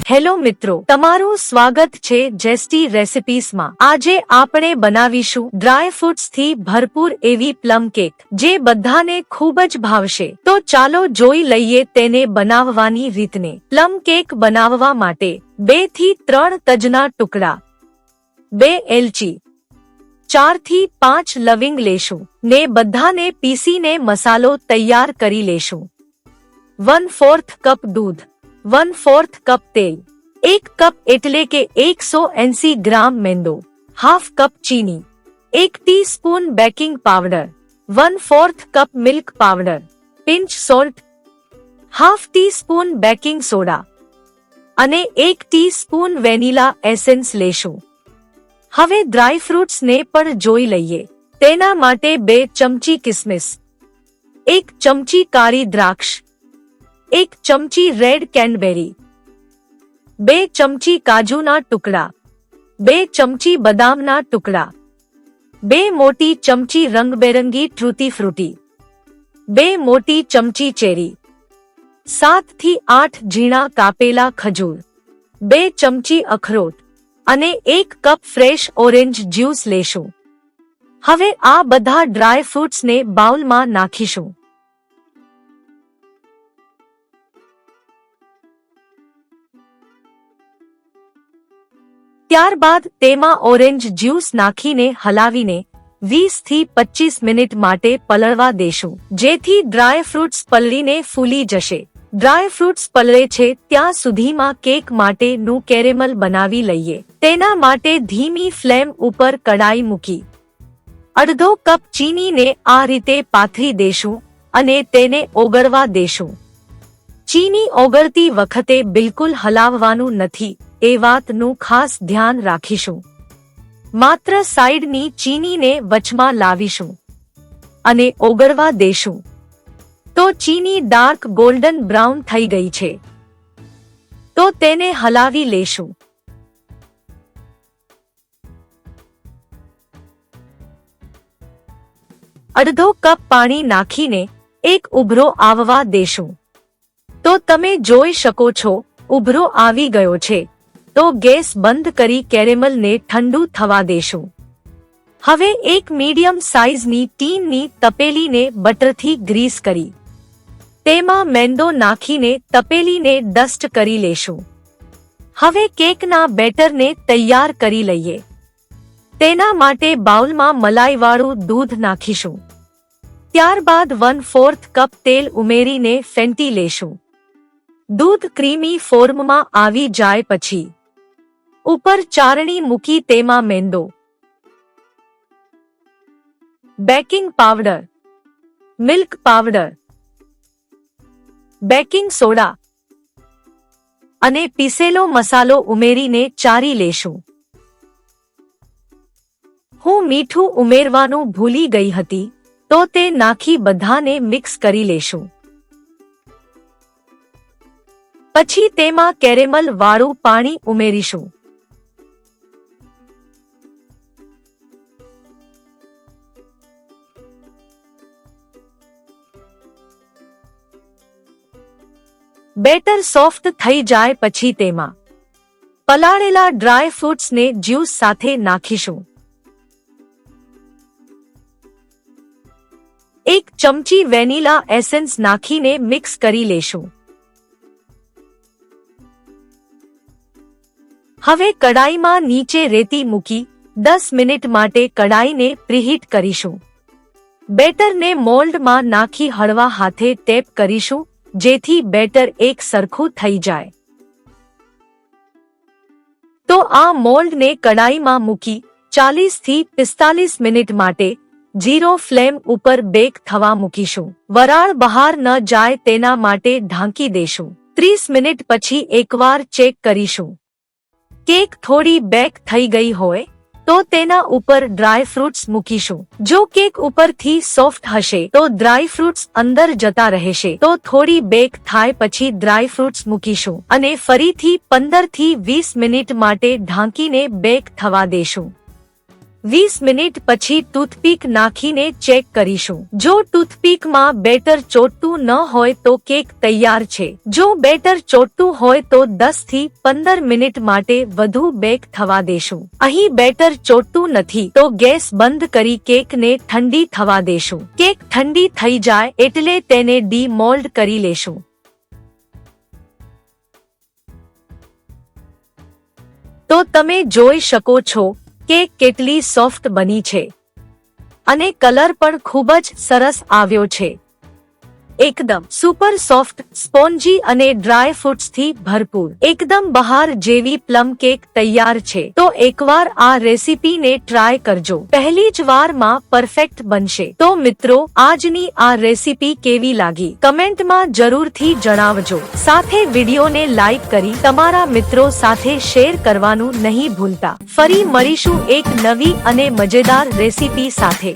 Hello મિત્રો, તમારું સ્વાગત છે જેસ્ટી રેસિપીસમાં। આજે આપણે બનાવીશું ડ્રાય ફ્રૂટ્સથી ભરપૂર એવી પ્લમ કેક, જે બધાને ખૂબ જ ભાવશે। તો ચાલો જોઈ લઈએ તેને બનાવવાની રીતને। પ્લમ કેક બનાવવા માટે 2 થી 3 તજના ટુકડા, 2 એલચી, 4 થી 5 લવિંગ લેશું ને બધાને પીસીને મસાલો તૈયાર કરી લેશું। 1/4 કપ દૂધ, 1/4 કપ તેલ, 1 કપ એટલે કે 180 ગ્રામ મેંદો, હાફ કપ ચીની, 1 teaspoon baking powder, 1/4 cup milk powder, pinch salt, half teaspoon baking soda અને 1 ટીસ્પૂન વેનીલા એસેન્સ લેશું। હવે ડ્રાય ફ્રૂટ્સને પણ જોઈ લઈએ। તેના માટે 2 ચમચી કિસમિસ, 1 ચમચી કાળી દ્રાક્ષ, 1 ચમચી રેડ કેનબેરી, 2 ચમચી કાજુના ટુકડા, 2 ચમચી બદામના ટુકડા, 2 મોટી ચમચી રંગબેરંગી ટ્રૂટી ફ્રૂટી, 2 મોટી ચમચી ચેરી, 7 થી 8 ઝીણા કાપેલા ખજૂર, 2 ચમચી અખરોટ અને 1 કપ ફ્રેશ ઓરેન્જ જ્યુસ લેશું। હવે આ બધા ડ્રાય ફ્રૂટ્સને બાઉલમાં નાખીશું। ત્યારબાદ તેમાં ઓરેન્જ જ્યુસ નાખીને હલાવીને 20 થી 25 મિનિટ માટે પલળવા દેશું, જેથી ડ્રાય ફ્રૂટ્સ પલળીને ફૂલી જશે। ડ્રાય ફ્રૂટ્સ પલળે છે ત્યાં સુધીમાં કેક માટેનું કેરેમલ બનાવી લઈએ। તેના માટે ધીમી ફ્લેમ ઉપર કડાઈ મૂકી અડધો કપ ચીનીને આ રીતે પાથરી દેશું અને તેને ઓગળવા દેશું। ચીની ઓગળતી વખતે બિલકુલ હલાવવાનું નથી, એ વાતનું ખાસ ધ્યાન રાખીશું। માત્ર સાઈડની ચીનીને વચમાં લાવીશું અને ઓગળવા દેશું। તો ચીની ડાર્ક ગોલ્ડન બ્રાઉન થઈ ગઈ છે, તો તેને હલાવી લેશું। અડધો કપ પાણી નાખીને એક ઉભરો આવવા દેશું। તો તમે જોઈ શકો છો ઉભરો આવી ગયો છે, તો ગેસ બંધ કરી કેરેમલને ઠંડુ થવા દેશું। હવે એક મીડિયમ સાઇઝની ટીનની તપેલીને બટરથી ગ્રીસ કરી તેમાં મેંદો નાખીને તપેલીને ડસ્ટ કરી લેશું। હવે કેકના બેટરને તૈયાર કરી લઈએ। તેના માટે બાઉલમાં મલાઈવાળું દૂધ નાખીશું। ત્યારબાદ 1/4 કપ તેલ ઉમેરીને ફેંટી લેશું। દૂધ ક્રીમી ફોર્મમાં આવી જાય પછી ઉપર ચારણી મૂકી તેમાં મેંદો, baking powder, milk powder, baking soda અને પીસેલો મસાલો ઉમેરીને ચારી લેશું। હું મીઠું ઉમેરવાનું ભૂલી ગઈ હતી, તો તે નાખી બધાને મિક્સ કરી લેશું। પછી તેમાં કેરેમલ વાળું પાણી ઉમેરીશું। બેટર સોફ્ટ થઈ જાય પછી તેમાં પલાળેલા ડ્રાય ફ્રૂટ્સને જ્યુસ સાથે નાખીશું। 1 ચમચી વેનીલા એસેન્સ નાખીને મિક્સ કરી લેશું। હવે કડાઈમાં નીચે રેતી મૂકી 10 મિનિટ માટે કડાઈને પ્રીહીટ કરીશું। બેટરને મોલ્ડમાં નાખી હળવા હાથે ટેપ કરીશું, જેથી બેટર એક સરખું થઈ જાય। તો આ મોલ્ડને કડાઈમાં મૂકી 40 થી 45 મિનિટ માટે 0 ફ્લેમ ઉપર બેક થવા મૂકીશું। વરાળ બહાર ન જાય તેના માટે ઢાંકી દેશું। 30 મિનિટ પછી એકવાર ચેક કરીશું। કેક થોડી બેક થઈ ગઈ હોય તો તેના ઉપર ડ્રાય ફ્રૂટ્સ મૂકીશું। જો કેક ઉપરથી સોફ્ટ હશે તો ડ્રાય ફ્રૂટ્સ અંદર જતા રહેશે, તો થોડી બેક થાય પછી ડ્રાય ફ્રૂટ્સ મૂકીશું અને ફરીથી 15 થી 20 મિનિટ માટે ઢાંકીને બેક થવા દેશું। 20 મિનિટ પછી ટૂથપીક નાખીને ચેક કરીશું. જો ટૂથપીકમાં બેટર ચોટતું ન હોય તો કેક તૈયાર છે. જો બેટર ચોટતું હોય તો 10 થી 15 મિનિટ માટે વધુ બેક થવા દેશું. અહીં બેટર ચોટતું નથી તો ગેસ બંધ કરી કેકને ઠંડી થવા દેશું. કેક ઠંડી થઈ જાય એટલે તેને ડી-મોલ્ડ કરી લેશું. તો તમે જોઈ શકો છો કેક કેટલી સોફ્ટ બની છે અને કલર પણ ખૂબ જ સરસ આવ્યો છે. એકદમ સુપર સોફ્ટ, સ્પોન્જી અને ડ્રાય ફ્રૂટ્સથી ભરપૂર એકદમ બહાર જેવી પ્લમ કેક તૈયાર છે. તો એકવાર આ રેસીપીને ટ્રાય કરજો. પહેલી જ વારમાં પરફેક્ટ બનશે. તો મિત્રો, આજની આ રેસીપી કેવી લાગી કમેન્ટમાં જરૂરથી જણાવજો. સાથે વિડીયોને લાઈક કરી તમારા મિત્રો સાથે શેર કરવાનું નહીં ભૂલતા. ફરી મળીશું એક નવી અને મજેદાર રેસીપી સાથે.